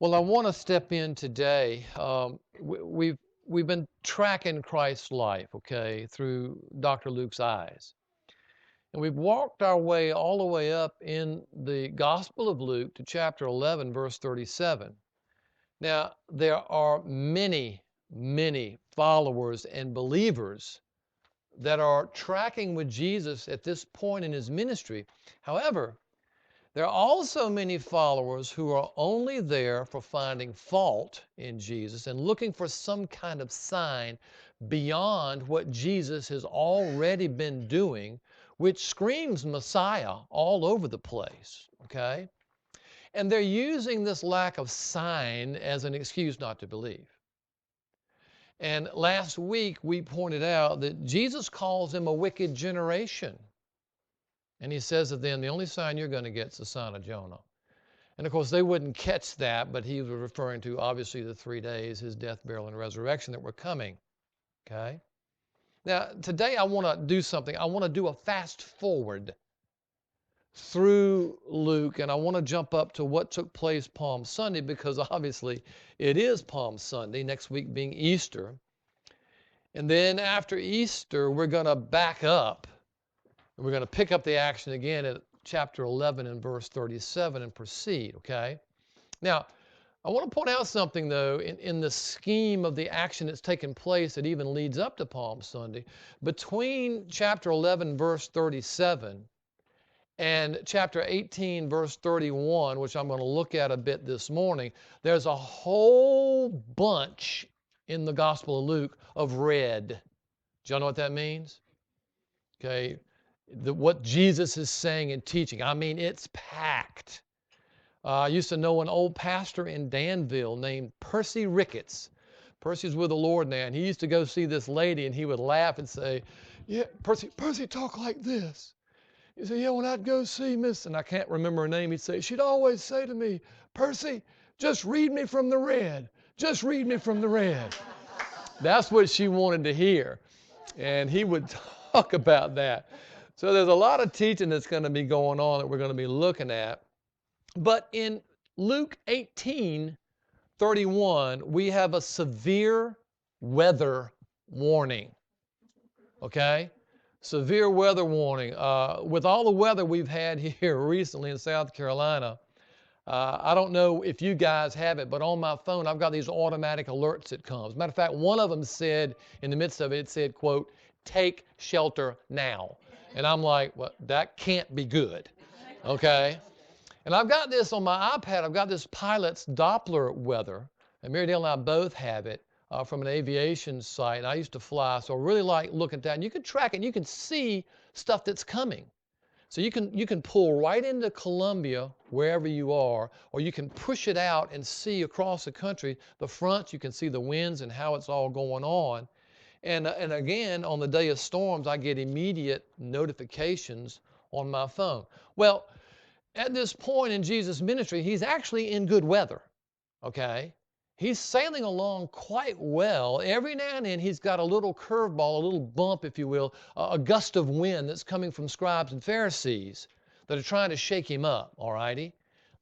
Well, I want to step in today. We've been tracking Christ's life, okay, through Dr. Luke's eyes. And we've walked our way all the way up in the Gospel of Luke to chapter 11, verse 37. Now, there are many followers and believers that are tracking with Jesus at this point in his ministry. However, there are also many followers who are only there for finding fault in Jesus and looking for some kind of sign beyond what Jesus has already been doing, which screams Messiah all over the place, okay? And they're using this lack of sign as an excuse not to believe. And last week we pointed out that Jesus calls them a wicked generation. And he says to them, the only sign you're going to get is the sign of Jonah. And of course, they wouldn't catch that, but he was referring to obviously the 3 days, his death, burial, and resurrection that were coming. Okay? Now, today I want to do something. I want to do a fast forward through Luke, and I want to jump up to what took place Palm Sunday, because obviously it is Palm Sunday, next week being Easter. And then after Easter, we're going to back up. And we're going to pick up the action again at chapter 11 and verse 37 and proceed, okay? Now, I want to point out something, though, in the scheme of the action that's taken place that even leads up to Palm Sunday. Between chapter 11, verse 37, and chapter 18, verse 31, which I'm going to look at a bit this morning, there's a whole bunch in the Gospel of Luke of red. Do y'all know what that means? Okay. What Jesus is saying and teaching. I mean, it's packed. I used to know an old pastor in Danville named Percy Ricketts. Percy's with the Lord now, and he used to go see this lady, and he would laugh and say, yeah, Percy talk like this. He said, yeah, when I'd go see Miss, and I can't remember her name, he'd say, she'd always say to me, Percy, just read me from the red. Just read me from the red. That's what she wanted to hear. And he would talk about that. So there's a lot of teaching that's going to be going on that we're going to be looking at. But in Luke 18:31, we have a severe weather warning. Okay? Severe weather warning. With all the weather we've had here recently in South Carolina, I don't know if you guys have it, but on my phone, I've got these automatic alerts that come. As a matter of fact, one of them said, in the midst of it, it said, quote, take shelter now. And I'm like, well, that can't be good, okay? And I've got this on my iPad. I've got this pilot's Doppler weather, and Mary Dale and I both have it from an aviation site. And I used to fly, so I really like looking at that. And you can track it, and you can see stuff that's coming. So you can pull right into Columbia, wherever you are, or you can push it out and see across the country the fronts. You can see the winds and how it's all going on. And again, on the day of storms, I get immediate notifications on my phone. Well, at this point in Jesus' ministry, he's actually in good weather, okay? He's sailing along quite well. Every now and then, he's got a little curveball, a little bump, if you will, a gust of wind that's coming from scribes and Pharisees that are trying to shake him up, all righty?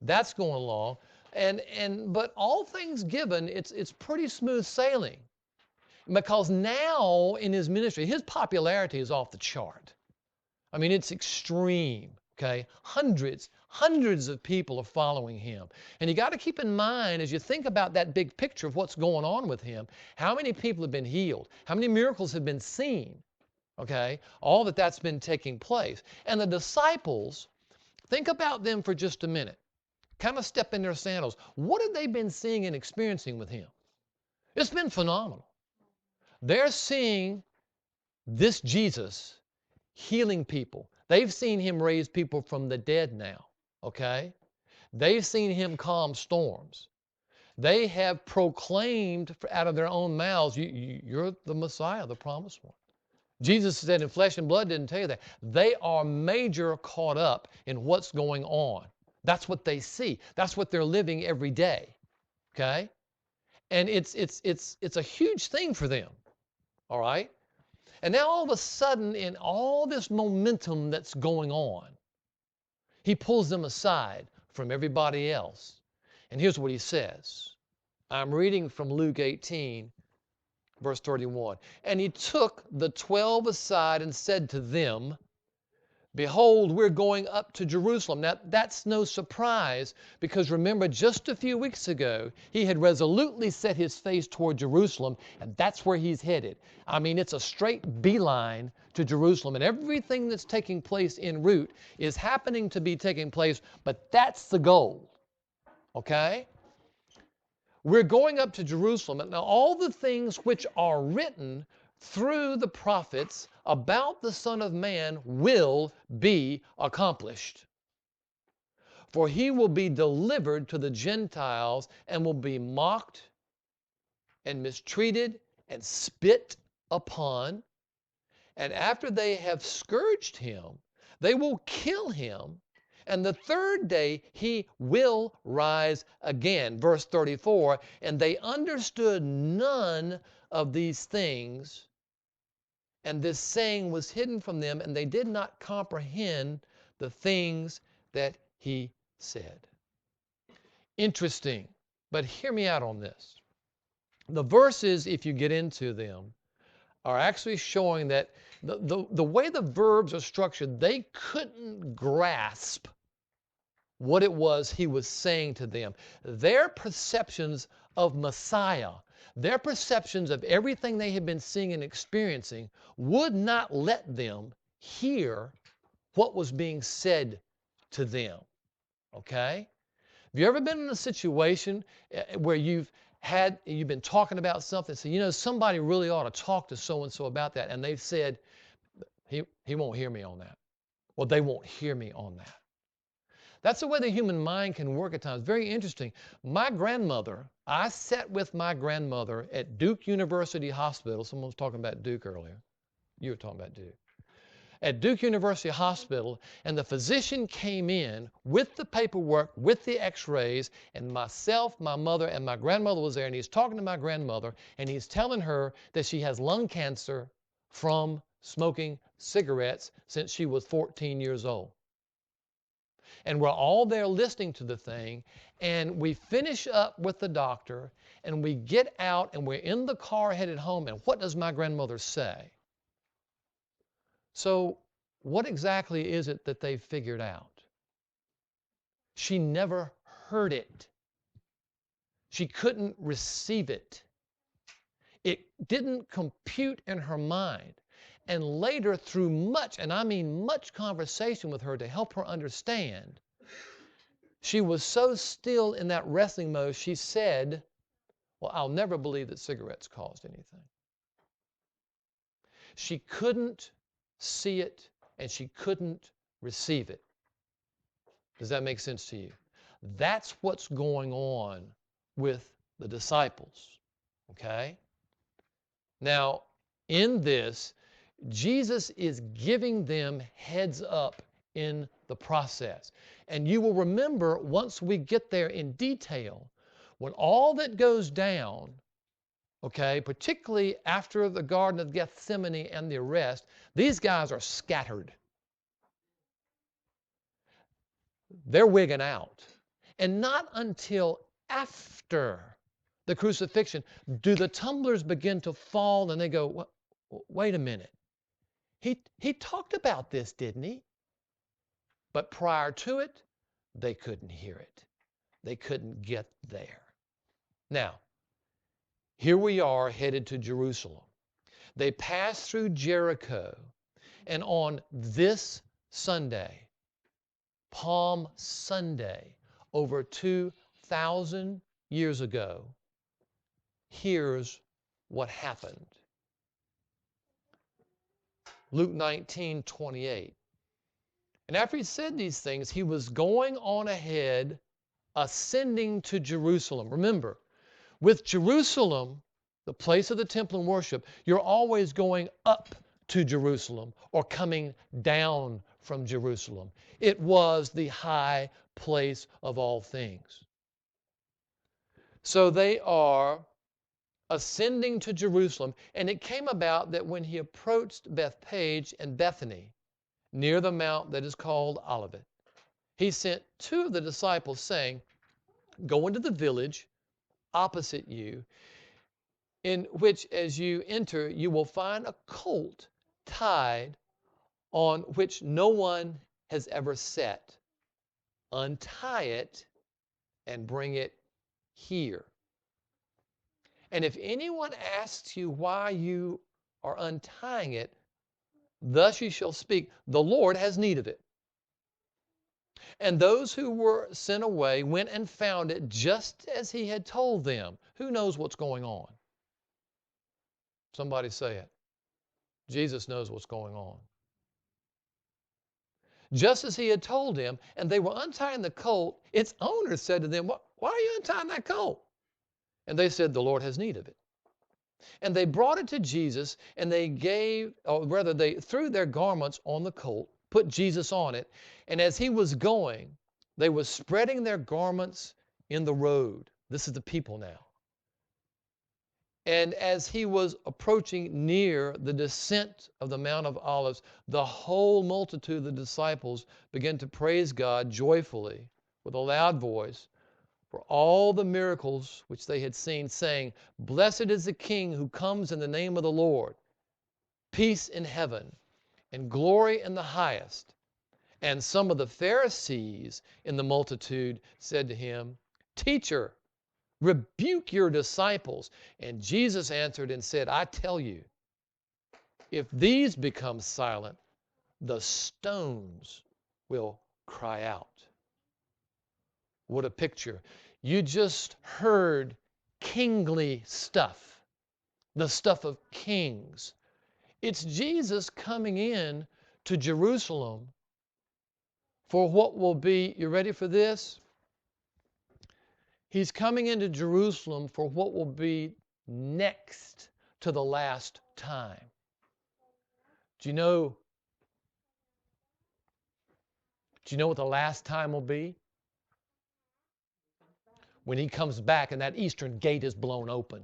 That's going along. But all things given, it's pretty smooth sailing. Because now in his ministry, his popularity is off the chart. I mean, it's extreme, okay? Hundreds of people are following him. And you got to keep in mind, as you think about that big picture of what's going on with him, how many people have been healed? How many miracles have been seen? Okay? All that's been taking place. And the disciples, think about them for just a minute. Kind of step in their sandals. What have they been seeing and experiencing with him? It's been phenomenal. They're seeing this Jesus healing people. They've seen him raise people from the dead now, okay? They've seen him calm storms. They have proclaimed out of their own mouths, you're the Messiah, the promised one. Jesus said, in flesh and blood didn't tell you that. They are major caught up in what's going on. That's what they see. That's what they're living every day, okay? And it's a huge thing for them. All right? And now all of a sudden, in all this momentum that's going on, he pulls them aside from everybody else. And here's what he says. I'm reading from Luke 18, verse 31. And he took the 12 aside and said to them, behold, we're going up to Jerusalem. Now, that's no surprise because remember, just a few weeks ago, he had resolutely set his face toward Jerusalem, and that's where he's headed. I mean, it's a straight beeline to Jerusalem, and everything that's taking place en route is happening to be taking place, but that's the goal, okay? We're going up to Jerusalem, and now all the things which are written through the prophets about the Son of Man will be accomplished. For he will be delivered to the Gentiles and will be mocked and mistreated and spit upon. And after they have scourged him, they will kill him. And the third day he will rise again. Verse 34, and they understood none of these things. And this saying was hidden from them, and they did not comprehend the things that he said. Interesting, but hear me out on this. The verses, if you get into them, are actually showing that the way the verbs are structured, they couldn't grasp what it was he was saying to them. Their perceptions of Messiah, their perceptions of everything they had been seeing and experiencing would not let them hear what was being said to them. Okay? Have you ever been in a situation where you've been talking about something, so you know somebody really ought to talk to so-and-so about that, and they've said, he won't hear me on that. Well, they won't hear me on that. That's the way the human mind can work at times. Very interesting. My grandmother, I sat with my grandmother at Duke University Hospital. Someone was talking about Duke earlier. You were talking about Duke. At Duke University Hospital, and the physician came in with the paperwork, with the x-rays, and myself, my mother, and my grandmother was there, and he's talking to my grandmother, and he's telling her that she has lung cancer from smoking cigarettes since she was 14 years old. And we're all there listening to the thing, and we finish up with the doctor, and we get out, and we're in the car headed home, and what does my grandmother say? So what exactly is it that they figured out? She never heard it. She couldn't receive it. It didn't compute in her mind. And later, through much, and I mean much conversation with her to help her understand, she was so still in that wrestling mode, she said, well, I'll never believe that cigarettes caused anything. She couldn't see it, and she couldn't receive it. Does that make sense to you? That's what's going on with the disciples, okay? Now, in this, Jesus is giving them heads up in the process. And you will remember, once we get there in detail, when all that goes down, okay, particularly after the Garden of Gethsemane and the arrest, these guys are scattered. They're wigging out. And not until after the crucifixion do the tumblers begin to fall, and they go, wait a minute. He talked about this, didn't he? But prior to it, they couldn't hear it. They couldn't get there. Now, here we are headed to Jerusalem. They pass through Jericho, and on this Sunday, Palm Sunday, over 2,000 years ago, here's what happened. Luke 19:28. And after he said these things, he was going on ahead, ascending to Jerusalem. Remember, with Jerusalem, the place of the temple and worship, you're always going up to Jerusalem or coming down from Jerusalem. It was the high place of all things. So they are ascending to Jerusalem, and it came about that when he approached Bethpage and Bethany, near the mount that is called Olivet, he sent two of the disciples, saying, Go into the village opposite you, in which as you enter, you will find a colt tied on which no one has ever sat. Untie it and bring it here. And if anyone asks you why you are untying it, thus you shall speak, the Lord has need of it. And those who were sent away went and found it just as he had told them. Who knows what's going on? Somebody say it. Jesus knows what's going on. Just as he had told them, and they were untying the colt, its owner said to them, why are you untying that colt? And they said, the Lord has need of it. And they brought it to Jesus, and they threw their garments on the colt, put Jesus on it, and as he was going, they were spreading their garments in the road. This is the people now. And as he was approaching near the descent of the Mount of Olives, the whole multitude of the disciples began to praise God joyfully with a loud voice for all the miracles which they had seen, saying, Blessed is the King who comes in the name of the Lord. Peace in heaven and glory in the highest. And some of the Pharisees in the multitude said to him, Teacher, rebuke your disciples. And Jesus answered and said, I tell you, if these become silent, the stones will cry out. What a picture. You just heard kingly stuff, the stuff of kings. It's Jesus coming in to Jerusalem for what will be, you ready for this? He's coming into Jerusalem for what will be next to the last time. Do you know what the last time will be? When he comes back and that eastern gate is blown open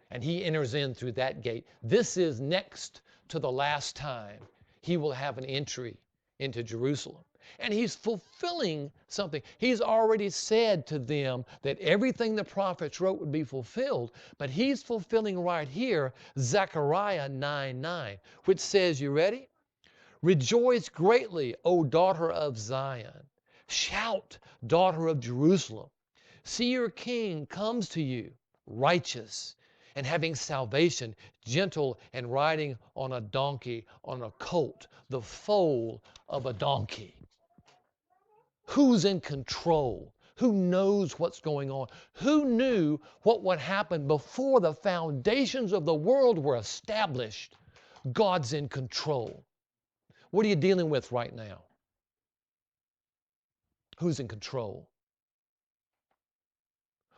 and he enters in through that gate. This is next to the last time he will have an entry into Jerusalem. And he's fulfilling something. He's already said to them that everything the prophets wrote would be fulfilled, but he's fulfilling right here Zechariah 9:9, which says, you ready? Rejoice greatly, O daughter of Zion. Shout, daughter of Jerusalem. See, your king comes to you, righteous and having salvation, gentle and riding on a donkey, on a colt, the foal of a donkey. Who's in control? Who knows what's going on? Who knew what would happen before the foundations of the world were established? God's in control. What are you dealing with right now? Who's in control?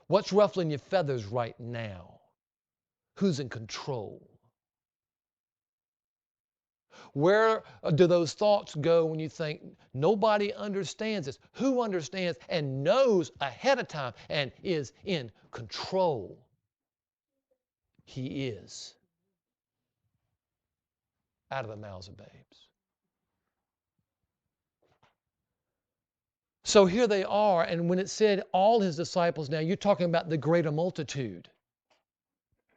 What's ruffling your feathers right now? Who's in control? Where do those thoughts go when you think nobody understands this? Who understands and knows ahead of time and is in control? He is. Out of the mouths of babes. So here they are, and when it said all his disciples, now you're talking about the greater multitude,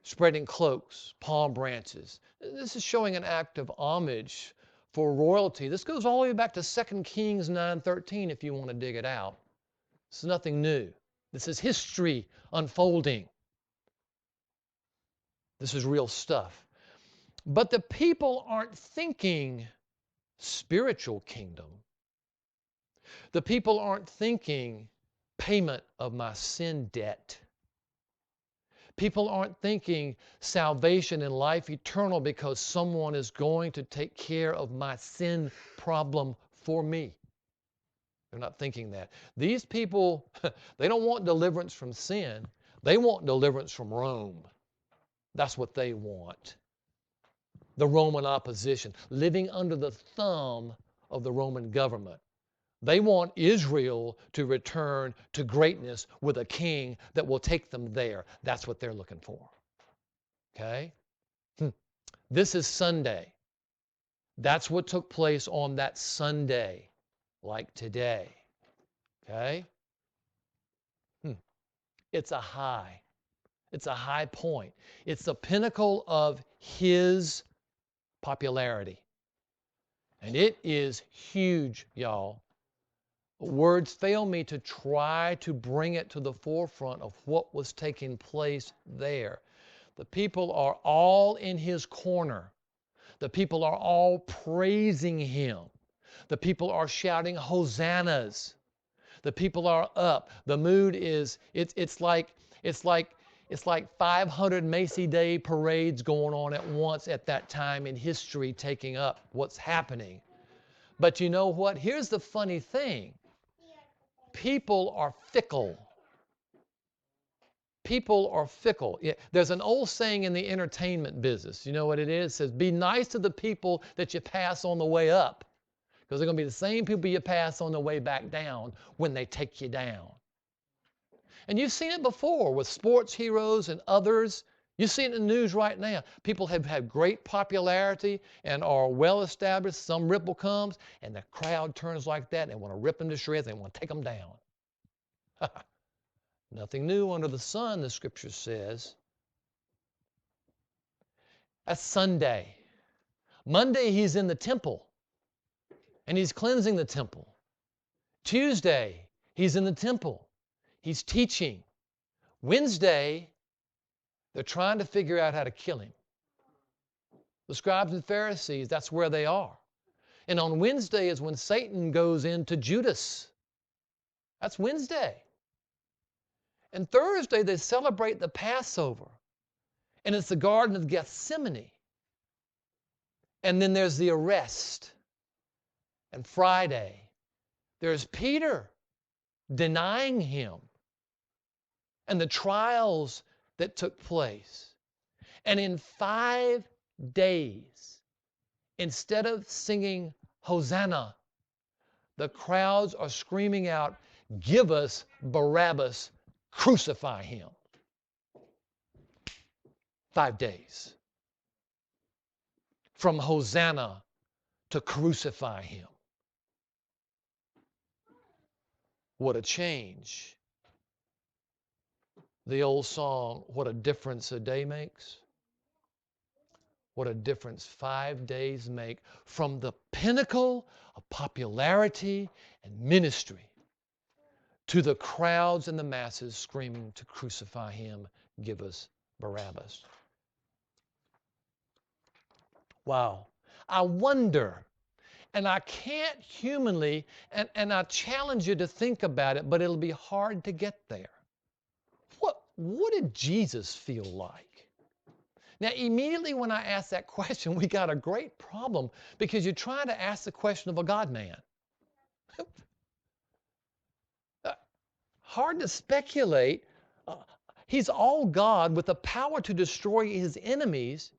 spreading cloaks, palm branches. This is showing an act of homage for royalty. This goes all the way back to 2 Kings 9:13 if you want to dig it out. It's nothing new. This is history unfolding. This is real stuff. But the people aren't thinking spiritual kingdom. The people aren't thinking payment of my sin debt. People aren't thinking salvation and life eternal because someone is going to take care of my sin problem for me. They're not thinking that. These people, they don't want deliverance from sin. They want deliverance from Rome. That's what they want. The Roman opposition, living under the thumb of the Roman government. They want Israel to return to greatness with a king that will take them there. That's what they're looking for. Okay? This is Sunday. That's what took place on that Sunday, like today. Okay? It's a high. It's a high point. It's the pinnacle of his popularity. And it is huge, y'all. Words fail me to try to bring it to the forefront of what was taking place there. The people are all in his corner. The people are all praising him. The people are shouting hosannas. The people are up. The mood is, it's like 500 Macy Day parades going on at once at that time in history, taking up what's happening. But you know what? Here's the funny thing. People are fickle. People are fickle. Yeah, there's an old saying in the entertainment business. You know what it is? It says, be nice to the people that you pass on the way up, because they're going to be the same people you pass on the way back down when they take you down. And you've seen it before with sports heroes and others. You see it in the news right now. People have had great popularity and are well established. Some ripple comes, and the crowd turns like that, and they want to rip them to shreds. They want to take them down. Nothing new under the sun, the scripture says. That's Sunday. Monday, he's in the temple, and he's cleansing the temple. Tuesday, he's in the temple. He's teaching. Wednesday, they're trying to figure out how to kill him. The scribes and Pharisees, that's where they are. And on Wednesday is when Satan goes into Judas. That's Wednesday. And Thursday, they celebrate the Passover. And it's the Garden of Gethsemane. And then there's the arrest. And Friday, there's Peter denying him. And the trials that took place. And in 5 days, instead of singing Hosanna, the crowds are screaming out, give us Barabbas, crucify him. 5 days. From Hosanna to crucify him. What a change. The old song, what a difference a day makes. What a difference 5 days make from the pinnacle of popularity and ministry to the crowds and the masses screaming to crucify him, give us Barabbas. Wow. I wonder, and I can't humanly, and I challenge you to think about it, but it'll be hard to get there. What did Jesus feel like? Now, immediately when I ask that question, we got a great problem because you're trying to ask the question of a God-man. Hard to speculate. He's all God with the power to destroy his enemies,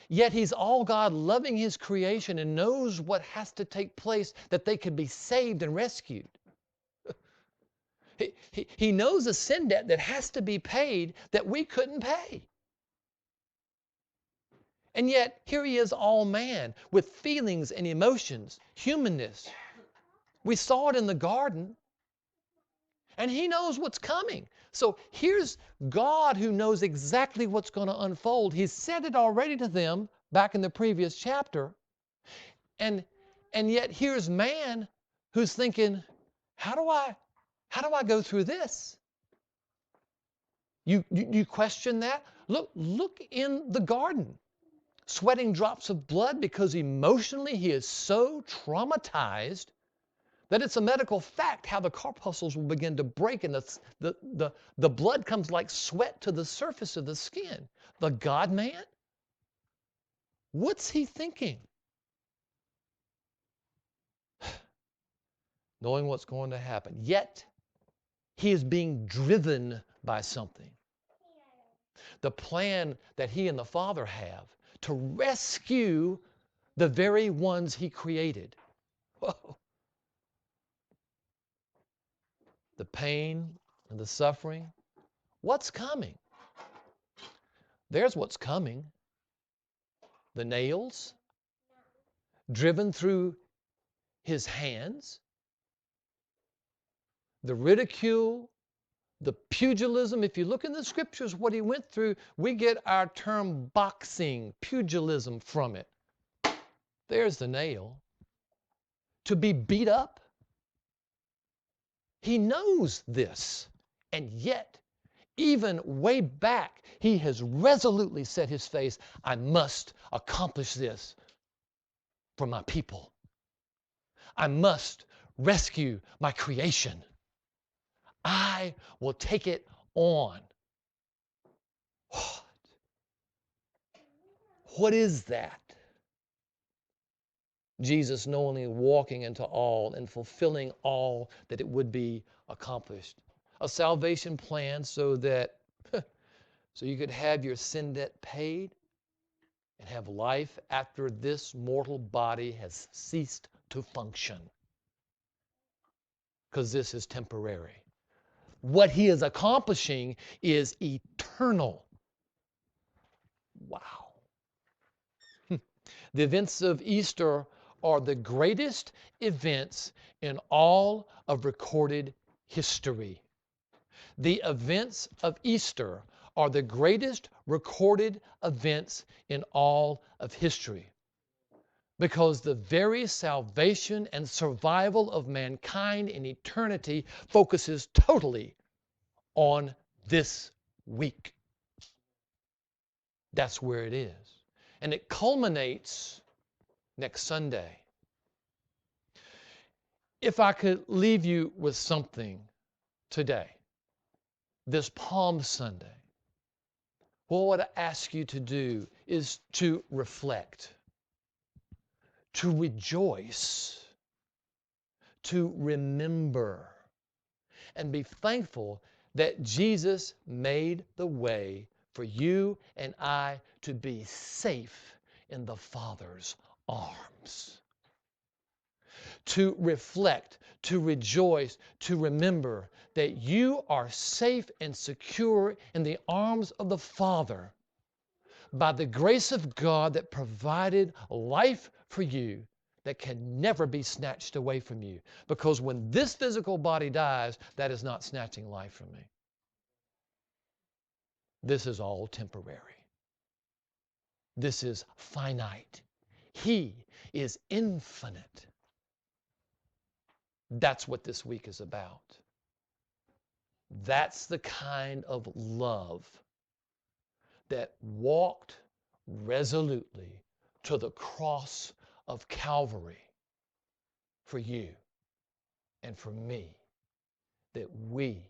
yet he's all God loving his creation and knows what has to take place that they could be saved and rescued. He knows a sin debt that has to be paid that we couldn't pay. And yet, here he is all man with feelings and emotions, humanness. We saw it in the garden. And he knows what's coming. So here's God who knows exactly what's going to unfold. He said it already to them back in the previous chapter. And yet here's man who's thinking, how do I go through this? You question that? Look in the garden. Sweating drops of blood because emotionally he is so traumatized that it's a medical fact how the corpuscles will begin to break and the blood comes like sweat to the surface of the skin. The God-man? What's he thinking? Knowing what's going to happen. Yet, he is being driven by something. The plan that he and the Father have to rescue the very ones he created. Whoa. The pain and the suffering. What's coming? There's what's coming. The nails driven through his hands. The ridicule, The pugilism, if you look in the scriptures, what he went through, we get our term boxing, pugilism from it. There's the nail. To be beat up. He knows this. And yet, even way back, he has resolutely set his face, I must accomplish this for my people. I must rescue my creation. I will take it on. What is that? Jesus knowingly walking into all and fulfilling all that it would be accomplished. A salvation plan so that so you could have your sin debt paid and have life after this mortal body has ceased to function. Because this is temporary. What he is accomplishing is eternal. Wow. The events of Easter are the greatest events in all of recorded history. The events of Easter are the greatest recorded events in all of history, because the very salvation and survival of mankind in eternity focuses totally on this week. That's where it is. And it culminates next Sunday. If I could leave you with something today, this Palm Sunday, what I ask you to do is to reflect, to rejoice, to remember, and be thankful that Jesus made the way for you and I to be safe in the Father's arms. To reflect, to rejoice, to remember that you are safe and secure in the arms of the Father by the grace of God that provided life for you that can never be snatched away from you. Because when this physical body dies, that is not snatching life from me. This is all temporary. This is finite. He is infinite. That's what this week is about. That's the kind of love that walked resolutely to the cross of Calvary for you and for me, that we